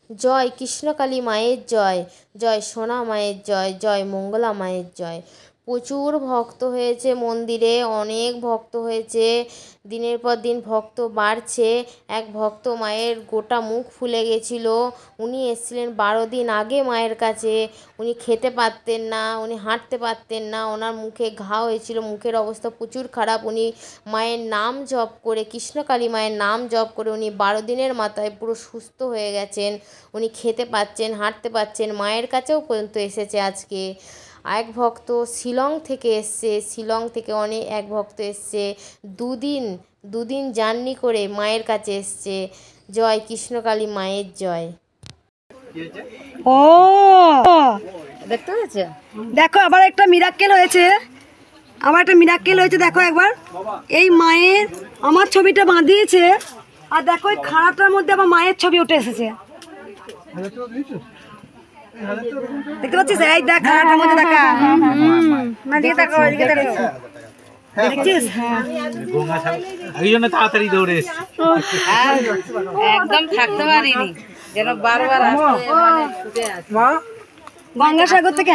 জয় কৃষ্ণকালী মায়ের জয়, জয় সোনা মায়ের জয়, জয় মঙ্গলা মায়ের জয়। প্রচুর ভক্ত হয়েছে মন্দিরে, অনেক ভক্ত হয়েছে, দিনের পর দিন ভক্ত বাড়ছে। এক ভক্ত মায়ের গোটা মুখ ফুলে গেছিল, উনি এসেছিলেন 12 দিন আগে মায়ের কাছে। উনি খেতে পারতেন না, উনি হাঁটতে পারতেন না, ওনার মুখে ঘা হয়েছিল, মুখের অবস্থা প্রচুর খারাপ। উনি মায়ের নাম জপ করে, কৃষ্ণকালী মায়ের নাম জপ করে উনি 12 দিনের মাথায় পুরো সুস্থ হয়ে গেছেন। উনি খেতে পাচ্ছেন, হাঁটতে পাচ্ছেন, মায়ের কাছেও পর্যন্ত এসেছে আজকে। এক ভক্ত শিলং থেকে এসছে, শিলং থেকে এক ভক্ত এসছে, দুদিন জার্নি করে মায়ের কাছে এসছে। জয় কৃষ্ণকালী মায়ের জয়। ও দেখতে হয়েছে, দেখো আবার একটা মিরাক্কেল হয়েছে, দেখো একবার। এই মায়ের আমার ছবিটা বাঁধিয়েছে, আর দেখো এই খাড়াটার মধ্যে আবার মায়ের ছবি উঠে এসেছে, দেখতে পাচ্ছিস? এই দেখ খাড়াটার মধ্যে, দেখা দেখছিস? তাড়াতাড়ি দৌড়ে একদম থাকতে পারিনি, যেন বারবার গঙ্গাসাগর থেকে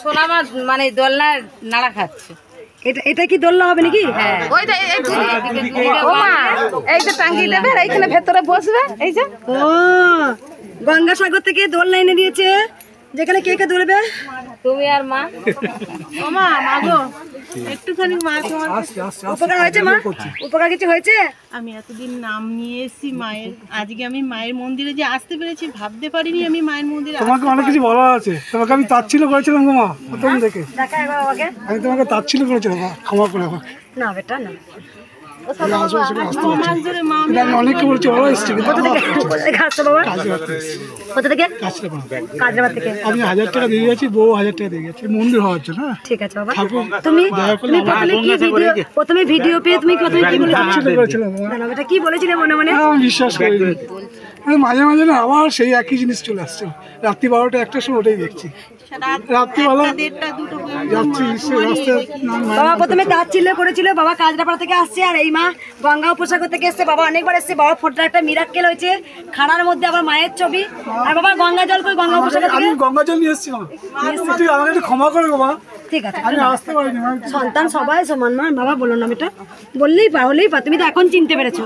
সোনা মাছ মানে দোলনা নাড়া খাচ্ছে। এটা কি দোলনা হবে নাকি? এই যে টাঙ্গি দেবে, এইখানে ভেতরে বসবে। এই যে গঙ্গাসাগর থেকে দোলনা এনে দিয়েছে, যেখানে কে কে দৌড়বে? তুমি আর মা। ও মা, মাগো একটুখানি মা, তোমার উপকার হয়েছে মা? উপকার কিছু হয়েছে? আমি এতদিন নাম নিয়ে এসেছি মায়ের, আজকে আমি মায়ের মন্দিরে যে আসতে পেরেছি, ভাবতে পারিনি আমি মায়ের মন্দিরে। তোমাকে অনেক কিছু বলা আছে, তোমাকে আমি তাচ্ছিল্য করেছিলাম গো মা, প্রথম থেকে আমি তোমাকে তাচ্ছিল্য করেছিলাম, ক্ষমা করে আমাকে। না বেটা না, আমি অনেককে বলছি, ওরা এসছে আমি 1000 টাকা দিয়ে গেছি, বউ 1000 টাকা দিয়ে গেছি মন্দির হওয়ার জন্য। ঠিক আছে বাবা, তুমি প্রথমে ভিডিও পেয়ে তুমি কি বলেছিলে মনে মনে? আমি বিশ্বাস করি, মাঝে মাঝে না আবার সেই একই জিনিস চলে আসছে, রাত্রি 12টা 1টার সময় ওটাই দেখছি, রাত্রিবেলা যাচ্ছি বাবা। প্রথমে তাচ্ছিল্য করেছিল, বাবা কাজরাপাড়া থেকে আসছে, আর এই মা গঙ্গা উপসাগর থেকে এসছে, বাবা অনেকবার এসছে। বাবা ফটোটা একটা মিরাক্কেল হয়েছে, খাড়ার মধ্যে আবার মায়ের ছবি, আর বাবা গঙ্গা জল কই? গঙ্গা উপসাগর থেকে গঙ্গা জল নিয়ে এসেছিলাম, আমাকে একটু ক্ষমা করে বাবা। ঠিক আছে, আমি আসতে পারিনি, সন্তান সবাই সমান মা, বাবা বলো না বেটা, বললেই পা, তুমি তো এখন চিনতে পেরেছো।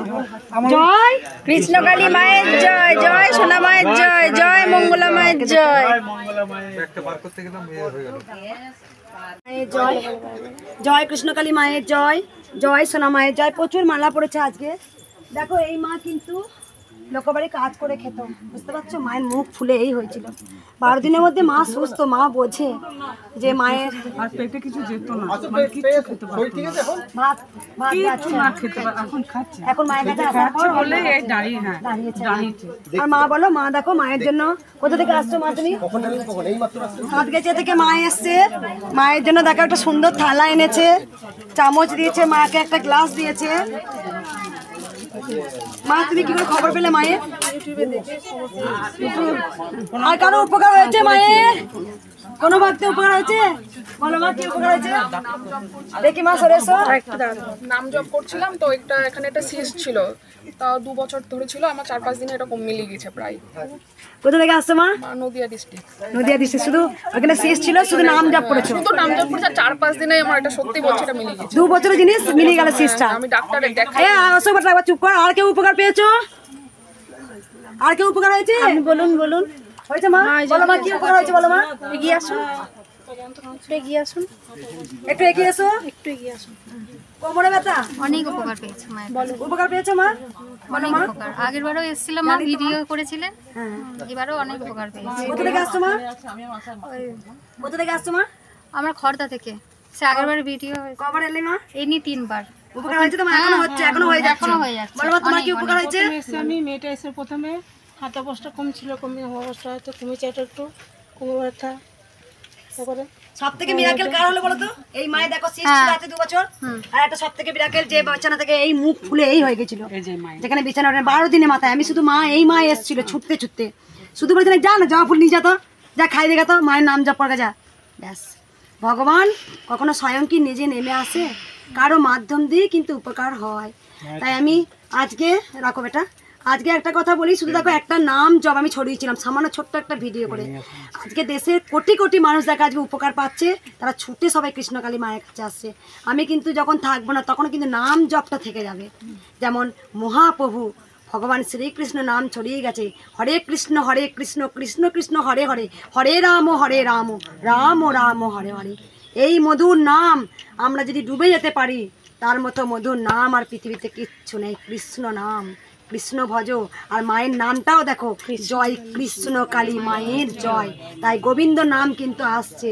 জয় কৃষ্ণকালী মায়ের জয়, জয় সোনা মায়ের জয়, জয় মঙ্গলা মায়ের জয়। জয়, জয় কৃষ্ণকালী মায়ের জয়, জয় সোনা মায়ের জয়। প্রচুর মালা পড়েছে আজকে। দেখো এই মা কিন্তু লোকবাড়ি কাজ করে খেত, বুঝতে পারছো? মায়ের মুখ ফুলে এই হয়েছিল। 12 দিনের মধ্যে মা সুস্থ, মা বোঝে যে মায়ের আর পেটে কিছু যেত না, ভাত এখন মায়ের কাছে আসার পর দাঁড়িয়েছে। আর মা বলো, মা দেখো মায়ের জন্য কোথা থেকে আসছো মা? তুমি হাতগেছে থেকে মা এসছে, মায়ের জন্য দেখো একটা সুন্দর থালা এনেছে, চামচ দিয়েছে, মাকে একটা গ্লাস দিয়েছে। মা তুমি কি করে খবর পেলে মায়ের? আর কারো উপকার হয়েছে মায়ের? কোনো ভক্তের উপকার হয়েছে? বলো মা কি উপকার হয়েছে? দেখি মা সরে এসো। নাম জপ করছিলাম তো, এখানে একটা সিস্ট ছিল, তা 2 বছর ধরে ছিল, আমার 4-5 দিনে এরকম মিলে গেছে প্রায়। কোথা থেকে আসছো মা? নদিয়া ডিস্ট্রিক্ট। নদিয়া ডিস্ট্রিক্ট। শুধু ওখানে সিস্ট ছিল, শুধু নাম জপ করেছো? শুধু নাম জপ করেছি, 4-5 দিনে আমার এটা সত্যি বলছি এটা মিলে গেছে। 2 বছরের জিনিস মিলে গেল সিস্টটা। আমি ডাক্তারের দেখাই। অসুখ একবার চুপ কর। আর কেউ উপকার পেয়েছো? আর কেউ উপকার হয়েছে? বলুন হয়েছে মা? বলো মা কি উপকার হয়েছে, বলো মা। এগিয়ে আসুন, একটু এগিয়ে এসো। কোমরে ব্যথা? অনেক উপকার পেয়েছে মায়ের। বলো উপকার পেয়েছো মা? অনেক উপকার। আগের বারও এসেছিলাম, মা ভিডিও করেছিলেন, এবারও অনেক উপকার পেয়েছি। কোথা থেকে আসছো মা? কোথা থেকে আসছো মা? আমার খড়দা থেকে। সে আগের বারে ভিডিও হয়েছে। কবার এলে মা? এই নিয়ে 3 বার উপকার হয়েছে তোমার? এখনো হচ্ছে? এখনো হয়ে যাচ্ছে? বলো মা তোমার কি উপকার হয়েছে? আমি মেয়েটা এসে প্রথমে হাত অবস্থা কম ছিল, অবস্থা হয়তো কমেছে, একটু কোমর ব্যথা। তারপরে সব থেকে মিরাকেল কার হলো বলো তো? এই মায়ে দেখো সিস্ট ছিল হাতে 2 বছর, আর একটা সব থেকে মিরাকেল যে বিছানা থেকে এই মুখ ফুলে এই হয়ে গেছিল, যেখানে বিছানা 12 দিনের মাথায়। আমি শুধু এই মা এসেছিল ছুটতে শুধু বলেছিলেন যা না জবা ফুল নিয়ে যা, তো যা খাই দেখা তো, মায়ের নাম জপ করে যা, ব্যাস। ভগবান কখনো স্বয়ং কি নিজে নেমে আসে? কারো মাধ্যম দিয়ে কিন্তু উপকার হয়। তাই আমি আজকে রাখো বেটা, আজকে একটা কথা বলি, শুধু দেখো একটা নাম জব আমি ছড়িয়েছিলাম সামান্য ছোট্ট একটা ভিডিও করে। আজকে দেশের কোটি কোটি মানুষ দেখা আজকে উপকার পাচ্ছে, তারা ছুটে সবাই কৃষ্ণকালী মায়ের কাছে আসছে। আমি কিন্তু যখন থাকবো না তখন কিন্তু নাম জপটা থেকে যাবে। যেমন মহাপ্রভু ভগবান শ্রীকৃষ্ণ নাম ছড়িয়ে গেছে, হরে কৃষ্ণ কৃষ্ণ কৃষ্ণ হরে হরে, হরে রাম রাম রাম হরে হরে। এই মধুর নাম আমরা যদি ডুবে যেতে পারি, তার মতো মধুর নাম আর পৃথিবীতে কিচ্ছু নেই। কৃষ্ণ নাম, কৃষ্ণ ভজ। আর মায়ের নামটাও দেখো, জয় কৃষ্ণ কালী মায়ের জয়, তাই গোবিন্দ নাম কিন্তু আসছে।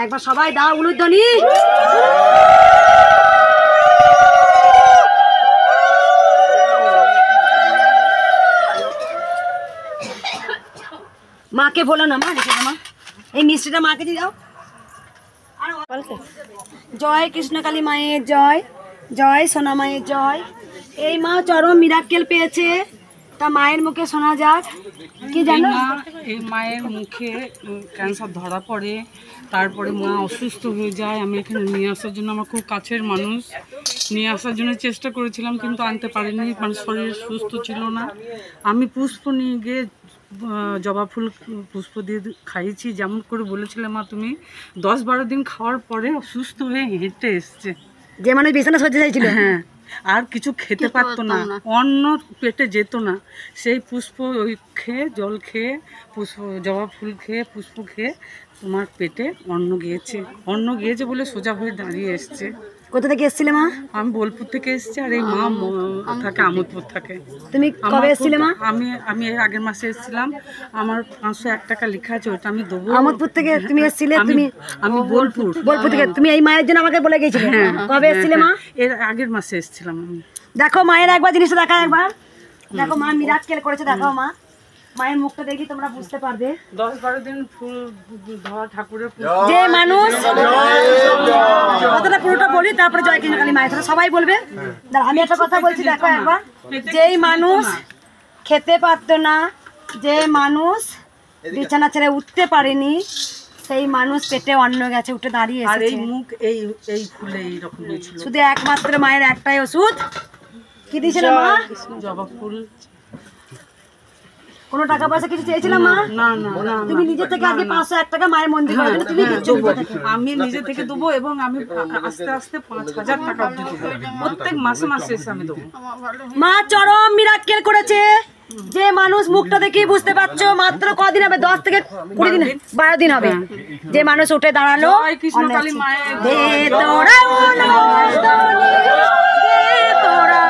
একবার সবাই দাও উলুধ্বনি। মাকে বলো না, মা রেখে দাও, মা এই মিষ্টিটা মাকে দিয়ে দাও। জয় কৃষ্ণকালী মায়ের জয়, জয় সোনা মায়ের জয়। এই মা চরম মিরাক্কেল পেয়েছে, তা মায়ের মুখে শোনা যাক। কি জানো? এই মায়ের মুখে ক্যান্সার ধরা পড়ে, তারপরে মা অসুস্থ হয়ে যায়। আমি এখানে নিয়ে আসার জন্য, আমার খুব কাছের মানুষ, নিয়ে আসার জন্য চেষ্টা করেছিলাম কিন্তু আনতে পারিনি, মানে শরীর সুস্থ ছিল না। আমি পুষ্প নিয়ে গিয়ে জবা ফুল পুষ্প দিয়ে খাইয়েছি, যেমন করে বলেছিলে মা তুমি। 10-12 দিন খাওয়ার পরে অসুস্থ হয়ে হেঁটে এসছে। যে মানুষ বিছানা সজ্জা চাইছিল, হ্যাঁ, আর কিছু খেতে পারতো না, অন্ন পেটে যেত না। সেই পুষ্প ওই খেয়ে, জল খেয়ে, পুষ্প জবা ফুল খেয়ে, পুষ্প খেয়ে তোমার পেটে অন্ন গিয়েছে বলে সোজা হয়ে দাঁড়িয়ে এসছে। কোথা থেকে এসেছিলে মা? আমি বোলপুর থেকে এসেছি, আর এই মা থাকে আমোদপুর থাকে। তুমি কবে এসেছিলে মা? আমি এর আগের মাসে এসেছিলাম। আমার 501 টাকা লেখা আছে, ওটা আমি দেবো। আমোদপুর থেকে তুমি এসেছিলে? আমি বোলপুর থেকে। তুমি এই মায়ের জন্য আমাকে বলে গেছিলে? কবে এসেছিলে মা? এর আগের মাসে এসেছিলাম আমি। দেখো মায়ের একবার জিনিসটা দেখা, একবার দেখো মা মিরাক্কেল করেছে। দেখাও মা, মায়ের মুখটা দেখি তোমরা বুঝতে পারবে। 10-12 দিন ফুল ধরা ঠাকুরের যে মানুষ, কথাটা পুরোটা বলি তারপরে জয় কৃষ্ণকালী মায়ের সবাই বলবে। আমি একটা কথা বলছি, দেখো একবার। যেই মানুষ খেতে পারতো না, যে মানুষ বিছানা ছেড়ে উঠতে পারেনি, সেই মানুষ পেটে অন্ন গেছে, উঠে দাঁড়িয়ে আর এই এসেছে। মুখ এই ফুলে এইরকম হয়েছিল। শুধু একমাত্র মায়ের একটাই ওষুধ। কি দিয়েছিল মা? জবা ফুল। কোনো টাকা পয়সা কিছু চেয়েছিলাম মা? না না না, তুমি নিজে থেকে আগে 501 টাকা মায়ের মন্দির করার জন্য তুমি দিচ্ছ। আমি নিজে থেকে দেবো, এবং আমি আস্তে আস্তে 5000 টাকা অবধি দেবো, প্রত্যেক মাসে মাসে এসে আমি দেবো। মা চরম মিরাক্কেল করেছে। যে মানুষ মুখটা দেখেই বুঝতে পারছো, মাত্র কদিন হবে, 10 থেকে 20 দিন, 12 দিন হবে, যে মানুষ উঠে দাঁড়ালো। জয় কৃষ্ণকালী মায়ের দে তোরা উলুধ্বনি, দে তোরা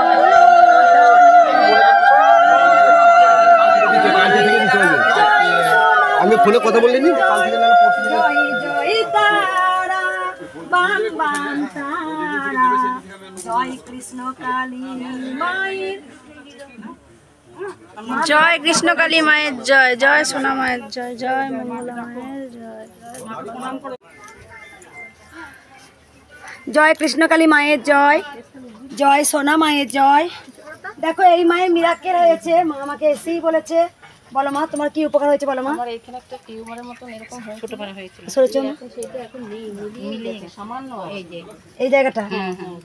আমি ফোনে কথা বলিনি। জয় জয় তারা, বাম বাম তারা, জয় কৃষ্ণ কালী মায়ের জয় কৃষ্ণকালী মায়ের জয়, জয় সোনা মায়ের জয়, জয় মঙ্গলা মায়ের জয়। জয় কৃষ্ণকালী মায়ের জয়, জয় সোনা মায়ের জয়। দেখো এই মায়ের মিরাক্কেল হয়েছে, মা আমাকে এসেই বলেছে। বলো মা, তোমার কি উপকার হয়েছে বলো মা? আমার এখানে একটা টিউমারের মতন এরকম ছোট পারা হয়েছিল। সরেছো মা? সেটা এখন নেই, মিলিয়ে সামান্য এই যে এই জায়গাটা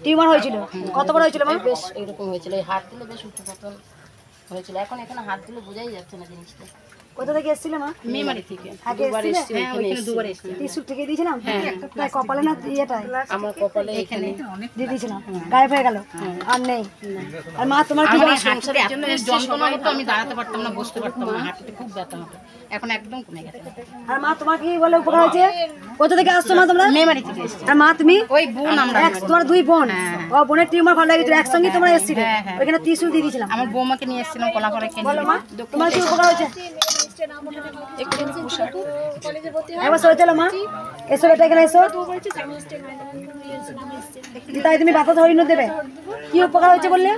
টিউমার হয়েছিল। কত বড় হয়েছিল মা? বেশ এরকম হয়েছিল, এই হাত দিলে বেশ উঁচু মতন হয়েছিল। এখন এখানে হাত দিলে বোঝাই যাচ্ছে না জিনিসটা। কোথা থেকে এসেছিলে মা? মেমারি থেকে আগে দুবার এসেছিলে? এসেছি, এখানে দুবার এসেছি। টিস্যু থেকে দিয়েছিলাম, তাই কপালে না ইয়েটাই আমার কপালে এখানে দিয়ে দিয়েছিলাম, গায়েব হয়ে গেল, আর নেই। আর মা তোমার কি আমার সংসারের জন্য যন্ত্রণা হতো, আমি দাঁড়াতে পারতাম না, বসতে পারতাম না, হাঁটুতে খুব ব্যথা হতো, এখন একদম কমে গেছে। আর মা তোমার কি বলে উপকার হয়েছে? কোথা থেকে আসছো মা তোমরা? মেমারি থেকে এসেছি। আর মা তুমি? ওই বোন আমরা, তোমার দুই বোন? ও বোনের টিউমার ভালো লাগছিল, একসঙ্গে তোমরা এসেছিলে, ওইখানে টিস্যু দিয়ে দিয়েছিলাম। আমার বৌমাকে নিয়ে এসেছিলাম কলাপাড়ায়। বলো মা, তোমার কি উপকার হয়েছে? একবার সরে চলো মা, এসো বেটা, এখানে এসো। তাই তুমি বাতা ধরিয়ে দেবে। কি উপকার হয়েছে বললে?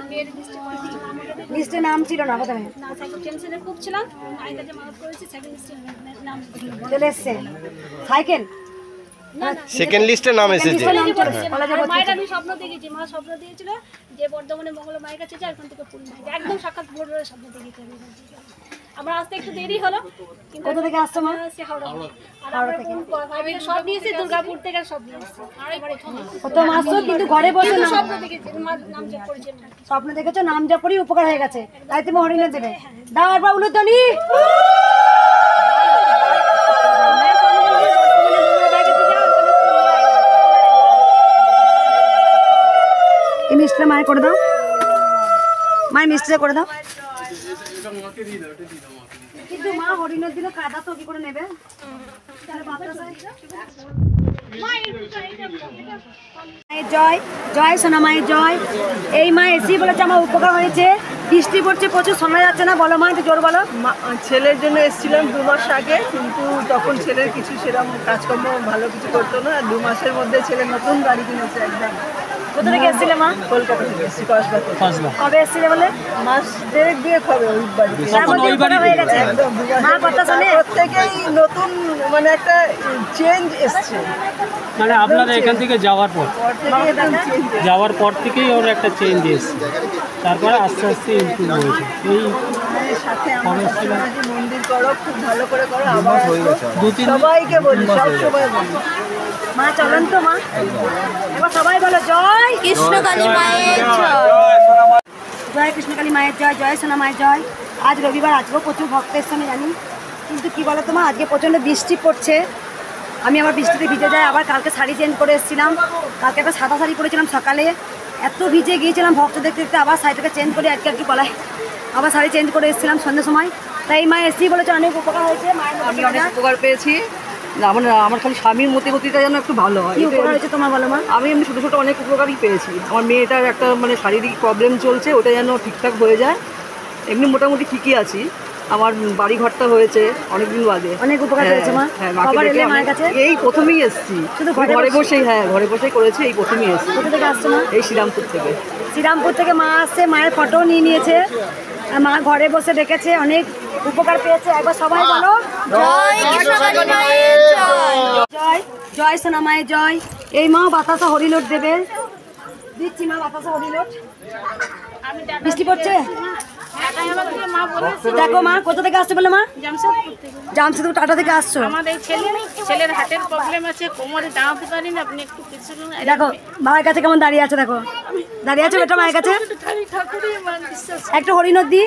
লিস্টে নাম ছিল না প্রথমে, চলে এসছে। সাইকেল সেকেন্ড লিস্টে নাম এসেছে। মায়ের আমি স্বপ্ন দেখেছি, মা স্বপ্ন দিয়েছিল যে বর্ধমানে মঙ্গলা মায়ের কাছে যায়, ওখান থেকে ফুল মায়ের একদম সাক্ষাৎ ভোরের স্বপ্ন দেখেছি আমি। আমরা আসতে একটু দেরি হলো, কিন্তু কোথা থেকে আসছো মা? হাওড়া থেকে। আমি সব নিয়েছি, দুর্গাপুর থেকে সব নিয়েছি। কত মাস তো, কিন্তু ঘরে বসে না স্বপ্ন দেখেছি, মার নাম জপ করেছি। স্বপ্ন দেখেছো, নাম যা পড়ি উপকার হয়ে গেছে, তাই তুমি হরিণে দেবে। দাও একবার উলুধ্বনি। এই মিষ্টিটা মায়ের করে দাও, মায়ের মিষ্টিটা করে দাও। কিন্তু মা হরিণের দিনে কাদা তো কি করে নেবে? জয় জয় সোনা মায়ের জয়। এই মা এসি বলেছে আমার উপকার হয়েছে, বৃষ্টি পড়ছে প্রচুর, শোনা যাচ্ছে না, বলো মা একটু জোর বলো। ছেলের জন্য এসেছিলাম 2 মাস আগে, কিন্তু তখন ছেলের কিছু সেরকম কাজকর্ম ভালো কিছু করতো না। 2 মাসের মধ্যে ছেলে নতুন গাড়ি কিনেছে একদম। কোথা থেকে এসেছিলে মা? কলকাতা থেকে এসেছি, কসবা। কবে এসেছিলে বলে? মাস 1.5 দুয়েক হবে ওই বাড়িতে। হয়ে গেছে মা কথা শুনে প্রত্যেকেই নতুন মানে একটা চেঞ্জ এসছে। মানে আপনারা এখান থেকে যাওয়ার পর থেকেই ওর একটা চেঞ্জ এসছে, তারপরে আস্তে আস্তে ইমপ্রুভ হয়েছে। এই সাথে আমরা মন্দির করো, খুব ভালো করে করো, আবার সবাইকে বলি, সবসময় বলি। মা চলেন তো মা, এবার সবাই বলো জয় কৃষ্ণকালী মায়ের জয়। জয় কৃষ্ণকালী মায়ের জয়, জয় সোনা মায়ের জয়। আজ রবিবার, আজকেও প্রচুর ভক্ত এসছে আমি জানি, কিন্তু কি বলো তোমার, আজকে প্রচণ্ড বৃষ্টি পড়ছে। আমি আবার বৃষ্টিতে ভিজে যাই, আবার কালকে শাড়ি চেঞ্জ করে এসেছিলাম। কালকে একটা সাদা শাড়ি পরেছিলাম, সকালে এত ভিজে গিয়েছিলাম ভক্ত দেখতে দেখতে, আবার শাড়িটাকে চেঞ্জ করে আজকে একটু গলায় আবার শাড়ি চেঞ্জ করে এসেছিলাম সন্ধ্যের সময়। তাই মা এসছি বলেছে অনেক উপকার হয়েছে, আমি অনেক উপকার পেয়েছি। আমার খালি স্বামীর মতিগতিটা যেন একটু ভালো হয়। কি উপকার হয়েছে তোমার বলো মা? আমি এমনি ছোটো ছোটো অনেক উপকারই পেয়েছি। আমার মেয়েটার একটা মানে শারীরিক প্রবলেম চলছে, ওটা যেন ঠিকঠাক হয়ে যায়। এমনি মোটামুটি ঠিকই আছি। আমার বাড়ি ঘরটা হয়েছে অনেকদিন আগে। অনেক উপকার পেয়েছে মা। এই প্রথমেই এসেছি, শুধু ঘরে বসেই, ঘরে বসেই করেছি, এই প্রথমেই এসেছি। কোথা থেকে আসছো মা? এই শ্রীরামপুর থেকে। শ্রীরামপুর থেকে মা আসছে, মায়ের ফটো নিয়ে নিয়েছে, মা ঘরে বসে দেখেছে, অনেক উপকার পেয়েছে। একবার সবাই বলো জয় কৃষ্ণকালী মায়ের জয়। জয় জয় সোনা মায়ের জয়। এই মা বাতাসা হরিলোট দেবে, দিচ্ছি মা বাতাসা হরিলোট। বৃষ্টি পড়ছে, দেখো মা কোথা থেকে আসছে বলে মা? জামশেদপুর টাটা থেকে আসছো। আমাদের ছেলের হার্টের প্রবলেম আছে, কোমরে দাঁড়াতে পারি না, আপনি একটু কিছু দেখো মায়ের কাছে কেমন দাঁড়িয়ে আছে, দেখো দাঁড়িয়ে আছে বেটা মায়ের কাছে। একটা হরিণর দি।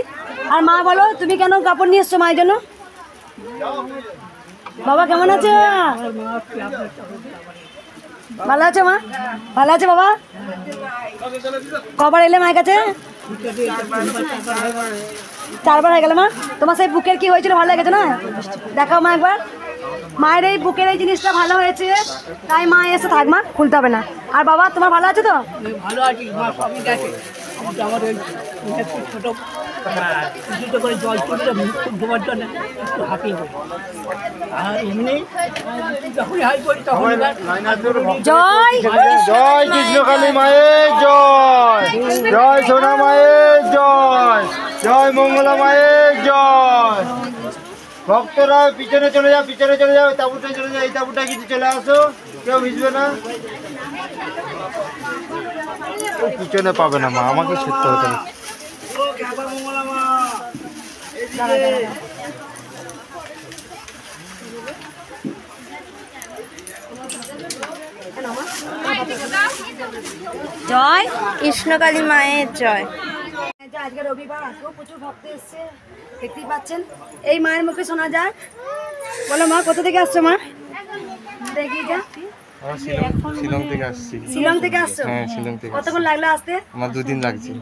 আর মা বলো তুমি কেন কাপড় নিয়ে এসছো মায়ের জন্য? বাবা কেমন আছে? ভালো আছে মা? ভালো আছে বাবা? কবার এলে মায়ের কাছে? 4বার হয়ে গেল মা। তোমার সেই বুকের কি হয়েছিল, ভালো লেগেছে না? দেখাও মা একবার। মায়ের এই বুকের এই জিনিসটা ভালো হয়েছে, তাই মা এসে থাক, মা খুলতে হবে না। আর বাবা তোমার ভালো আছে তো? ভালো আছি মা, সবই দেখে। আমার ওই ছোটো কিছুটা করে জল চলছে খুব ধোয়ার জন্য একটু হাঁপিয়ে পড়ি। আর এমনি যখনই হাই করি তখন জয় জয় কৃষ্ণকালী মায়ের জয়, জয় সোনা মায়ের জয়, জয় মঙ্গলা মায়ের জয়। ভক্তরা পিছনে চলে যাও, পিছনে চলে যাও, তাঁবুটায় চলে যাও, এই তাঁবুটায় কিছু চলে আসো, কেউ ভিজবে না। পিছনে পাবে না মা, আমাকে শিখতে হতে হবে। জয় কৃষ্ণকালী মায়ের জয়। আজকে রবিবার, আজকেও প্রচুর ভক্ত এসছে, দেখতেই পাচ্ছেন। এই মায়ের মুখে শোনা যায়। বলো মা কোথা থেকে আসছো মা? দেখি যা। শিলং থেকে আসছি। শিলং থেকে আসছো? হ্যাঁ, শিলং থেকে। কতক্ষণ লাগলো আসতে? আমার 2 দিন লাগছে।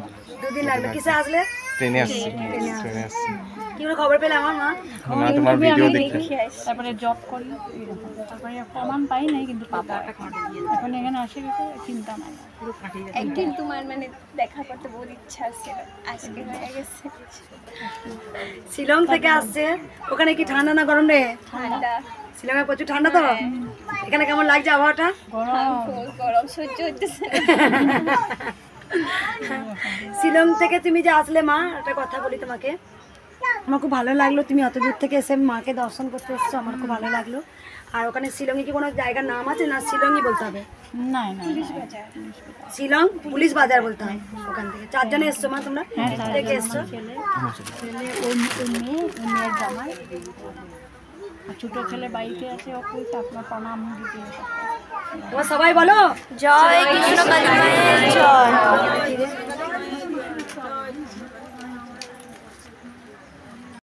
2 দিন লাগলো। কিসে আসলে? ট্রেনে আসছি। ট্রেনে আসছি। কি করে খবর পেলে আমার মা? না, তোমার ভিডিও দেখে। তারপরে জব করি, তারপরে প্রমাণ পাই নাই, কিন্তু পাবো এখন। এখানে আসে গেছে, চিন্তা নাই। একদিন তোমার মানে দেখা করতে বহুত ইচ্ছা ছিল, আজকে হয়ে গেছে। শিলং থেকে আসছে, ওখানে কি ঠান্ডা না গরম রে? ঠান্ডা। শিলংয়ে প্রচুর ঠান্ডা তো। এখানে কেমন লাগছে আবহাওয়াটা? গরম সহ্য হইতেছে। শিলং থেকে তুমি যে আসলে মা, একটা কথা বলি তোমাকে। আমার খুব ভালো লাগলো, তুমি অত দূর থেকে এসে মাকে দর্শন করতে এসছো, আমার খুব ভালো লাগলো। আর ওখানে শিলংয়ে কি কোনো জায়গার নাম আছে না শিলংই বলতে হবে? না শিলং পুলিশ বাজার বলতে হবে। ওখান থেকে 4 জনে এসছো মা তোমরা? থেকে এসছো? মেয়ের জামাই, ছোট ছেলে বাড়িতে আছে, ওকে আপনার প্রণাম দিতে। সবাই বলো জয় কৃষ্ণ কালী মায়ের জয়।